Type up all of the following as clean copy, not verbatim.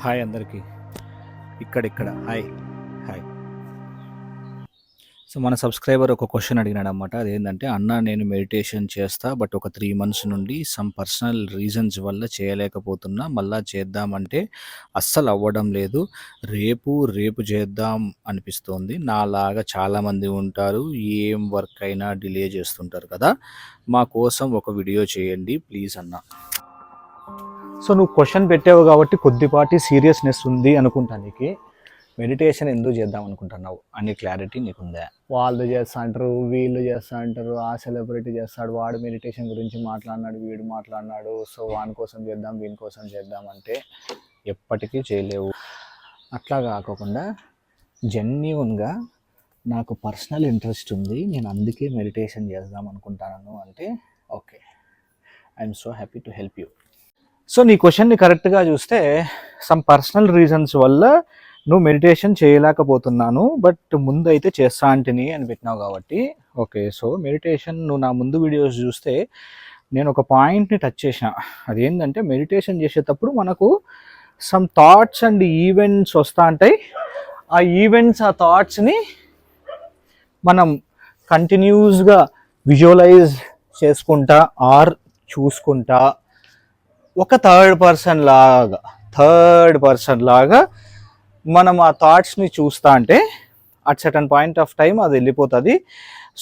Hi అందరికీ. ఇక్కడిక్కడ hi hi. So మన subscriber ఒక క్వశ్చన్ అడిగినాడు అనమాట. అదేంటంటే, అన్న నేను మెడిటేషన్ చేస్తా, బట్ ఒక 3 months నుండి సమ్ పర్సనల్ రీజన్స్ వల్ల చేయలేకపోతున్నా. మళ్ళా చేద్దామంటే అస్సలు అవ్వడం లేదు. రేపు చేద్దాం అనిపిస్తోంది. నాలాగా చాలామంది ఉంటారు, ఏం వర్క్ అయినా డిలే చేస్తుంటారు కదా. మా కోసం ఒక వీడియో చేయండి ప్లీజ్ అన్న. సో నువ్వు క్వశ్చన్ పెట్టావు కాబట్టి కొద్దిపాటి సీరియస్నెస్ ఉంది అనుకుంటా. నీకు మెడిటేషన్ ఎందుకు చేద్దాం అనుకుంటున్నావు అనే క్లారిటీ నీకుందా? వాళ్ళు చేస్తా అంటారు, వీళ్ళు చేస్తా అంటారు, ఆ సెలబ్రిటీ చేస్తాడు, వాడు మెడిటేషన్ గురించి మాట్లాడినాడు, వీడు మాట్లాడినాడు, సో వాని కోసం చేద్దాం వీని కోసం చేద్దాం అంటే ఎప్పటికీ చేయలేవు. అట్లా కాకుండా జెన్యూన్గా నాకు పర్సనల్ ఇంట్రెస్ట్ ఉంది, నేను అందుకే మెడిటేషన్ చేద్దాం అనుకుంటాను అంటే okay, I'm so happy to help you. So నీ క్వశ్చన్ని కరెక్ట్గా చూస్తే సమ్ పర్సనల్ రీజన్స్ వల్ల నువ్వు మెడిటేషన్ చేయలేకపోతున్నాను, బట్ ముందు అయితే చేస్తా అంటిని అని పెట్టినావు కాబట్టి ఓకే. సో మెడిటేషన్ నువ్వు నా ముందు వీడియోస్ చూస్తే నేను ఒక పాయింట్ని టచ్ చేసిన. అదేంటంటే, మెడిటేషన్ చేసేటప్పుడు మనకు సమ్ థాట్స్ అండ్ ఈవెంట్స్ వస్తూ ఉంటాయి. ఆ ఈవెంట్స్, ఆ థాట్స్ని మనం కంటిన్యూస్గా విజువలైజ్ చేసుకుంటా ఆర్ చూసుకుంటా ఒక థర్డ్ పర్సన్ లాగా మనం ఆ థాట్స్ని చూస్తా అంటే at certain point of time అది వెళ్ళిపోతుంది.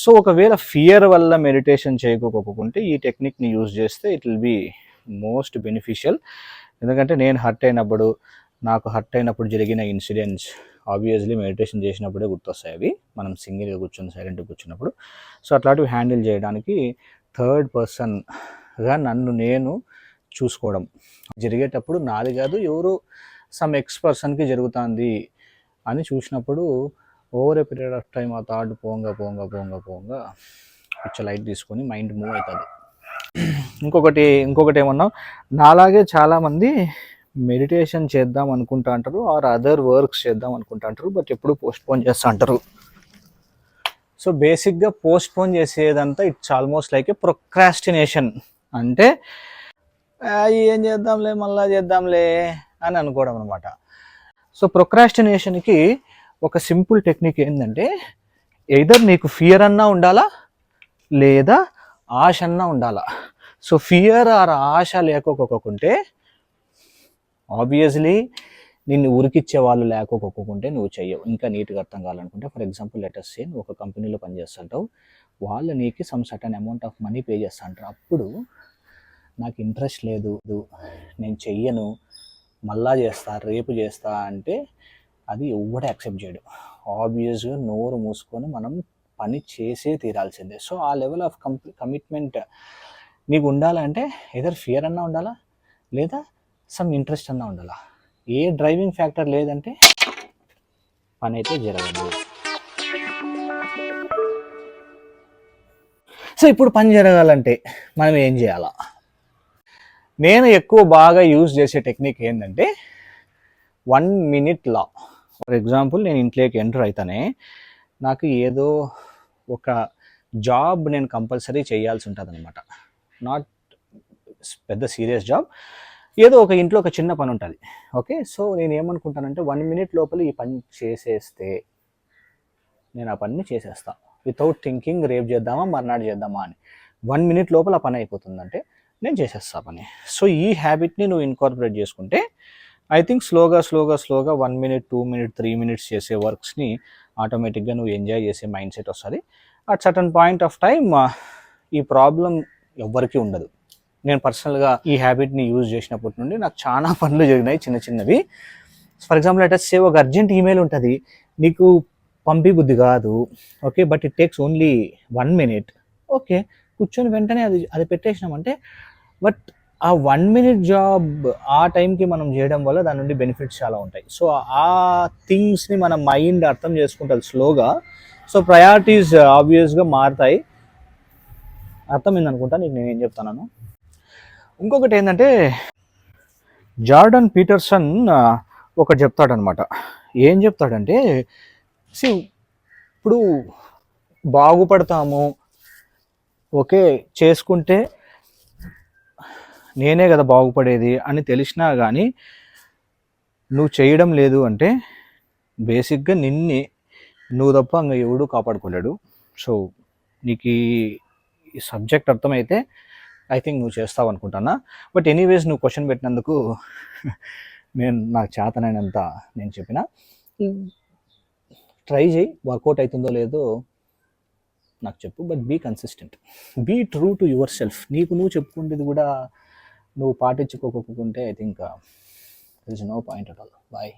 సో ఒకవేళ ఫియర్ వల్ల మెడిటేషన్ చేయకపోకుంటే ఈ టెక్నిక్ని యూజ్ చేస్తే it will be most beneficial. ఎందుకంటే నేను నాకు హర్ట్ అయినప్పుడు జరిగిన ఇన్సిడెంట్స్ ఆబ్వియస్లీ మెడిటేషన్ చేసినప్పుడే గుర్తొస్తాయి. అవి మనం సింగిల్గా కూర్చొని సైలెంట్గా కూర్చున్నప్పుడు. సో అట్లాంటివి హ్యాండిల్ చేయడానికి థర్డ్ పర్సన్గా నన్ను నేను చూసుకోవడం జరిగేటప్పుడు నాది కాదు, ఎవరు సమ్ ఎక్స్ పర్సన్కి జరుగుతుంది అని చూసినప్పుడు over a period of time ఆ థాట్ పోంగా పిచ్చ లైట్ తీసుకొని మైండ్ మూవ్ అవుతుంది. ఇంకొకటి ఏమన్నా, నాలాగే చాలామంది మెడిటేషన్ చేద్దాం అనుకుంటా అంటారు ఆర్ అదర్ వర్క్స్ చేద్దాం అనుకుంటా అంటారు, బట్ ఎప్పుడు పోస్ట్పోన్ చేస్తూ అంటారు. సో బేసిక్గా పోస్ట్పోన్ చేసేదంతా it's almost like A procrastination. అంటే ఏం చేద్దాంలే మళ్ళా చేద్దాంలే అని అనుకోవడం అనమాట. సో ప్రొక్రాస్టినేషన్కి ఒక సింపుల్ టెక్నిక్ ఏంటంటే, ఎయిదర్ నీకు ఫియర్ అన్నా ఉండాలా లేదా ఆశ అన్నా ఉండాలా. సో ఫియర్ ఆర్ ఆశ లేకపోకుంటే ఆబ్వియస్లీ నిన్ను ఉరికిచ్చే వాళ్ళు లేకపోకుంటే నువ్వు చెయ్యవు. ఇంకా నీట్గా అర్థం కావాలనుకుంటే, ఫర్ ఎగ్జాంపుల్ లెటర్స్ సే నువ్వు ఒక కంపెనీలో పనిచేస్తుంటావు, వాళ్ళు నీకు some certain amount of money pay చేస్తుంటారు. అప్పుడు నాకు ఇంట్రెస్ట్ లేదు, నేను చెయ్యను, మళ్ళా చేస్తా, రేపు చేస్తా అంటే అది ఎవ్వడూ యాక్సెప్ట్ చేయడు. ఆబ్వియస్గా నోరు మూసుకొని మనం పని చేసే తీరాల్సిందే. సో ఆ లెవెల్ ఆఫ్ కమిట్మెంట్ నీకు ఉండాలంటే ఎదర్ ఫియర్ అన్నా ఉండాలా లేదా సమ్ ఇంట్రెస్ట్ అన్నా ఉండాలా. ఏ డ్రైవింగ్ ఫ్యాక్టర్ లేదంటే పని అయితే జరగదు. సో ఇప్పుడు పని జరగాలంటే మనం ఏం చేయాలా? నేను ఎక్కువ బాగా యూజ్ చేసే టెక్నిక్ ఏంటంటే 1 minute లా. ఫర్ ఎగ్జాంపుల్, నేను ఇంట్లోకి ఎంటర్ అవుతానే నాకు ఏదో ఒక జాబ్ నేను కంపల్సరీ చేయాల్సి ఉంటుంది అనమాట. నాట్ పెద్ద సీరియస్ జాబ్, ఏదో ఒక ఇంట్లో ఒక చిన్న పని ఉంటుంది. ఓకే, సో నేను ఏమనుకుంటానంటే 1 minute లోపల ఈ పని చేసేస్తే నేను ఆ పనిని చేసేస్తా వితౌట్ థింకింగ్ రేపు చేద్దామా మర్నాడు చేద్దామా అని. 1 minute లోపల ఆ పని అయిపోతుందంటే నేను చేసేస్తా పని. సో ఈ హ్యాబిట్ని నువ్వు ఇన్కార్పొరేట్ చేసుకుంటే ఐ థింక్ స్లోగా 1 minute 2 minutes 3 minutes చేసే వర్క్స్ని ఆటోమేటిక్గా నువ్వు ఎంజాయ్ చేసే మైండ్ సెట్ వస్తుంది. At certain point of time ఈ ప్రాబ్లం ఎవ్వరికీ ఉండదు. నేను పర్సనల్గా ఈ హ్యాబిట్ని యూజ్ చేసినప్పటి నుండి నాకు చాలా పనులు జరిగినాయి, చిన్నవి. ఫర్ ఎగ్జాంపుల్ లెటర్స్ సే ఒక అర్జెంట్ ఈమెయిల్ ఉంటుంది, నీకు పంపి బుద్ధి కాదు, okay, but it takes only 1 minute. Okay, కూర్చొని వెంటనే అది పెట్టేసినామంటే, బట్ ఆ 1 minute జాబ్ ఆ టైంకి మనం చేయడం వల్ల దాని నుండి బెనిఫిట్స్ చాలా ఉంటాయి. సో ఆ థింగ్స్ని మన మైండ్ అర్థం చేసుకుంటుంది స్లోగా. సో ప్రయారిటీస్ ఆబ్వియస్గా మారుతాయి. అర్థమైంది అనుకుంటా నీకు నేను ఏం చెప్తాను. ఇంకొకటి ఏంటంటే, జార్డన్ పీటర్సన్ ఒకటి చెప్తాడనమాట. ఏం చెప్తాడంటే, ఇప్పుడు బాగుపడతాము, ఓకే, చేసుకుంటే నేనే కదా బాగుపడేది అని తెలిసినా కానీ నువ్వు చేయడం లేదు అంటే బేసిక్గా నువ్వు తప్ప ఇంకా ఎవడూ కాపాడుకోలేడు. సో నీకు ఈ సబ్జెక్ట్ అర్థమైతే ఐ థింక్ నువ్వు చేస్తావు అనుకుంటున్నా. బట్ ఎనీవేస్ నువ్వు క్వశ్చన్ పెట్టినందుకు నాకు చేతనైనంత నేను చెప్పిన. ట్రై చేయి, వర్కౌట్ అవుతుందో లేదో నాకు చెప్పు. But be consistent, be true to yourself. నువ్వు చెప్పుకుంటేది కూడా నువ్వు పాటించుకోకుంటే I think there is no point at all. Bye.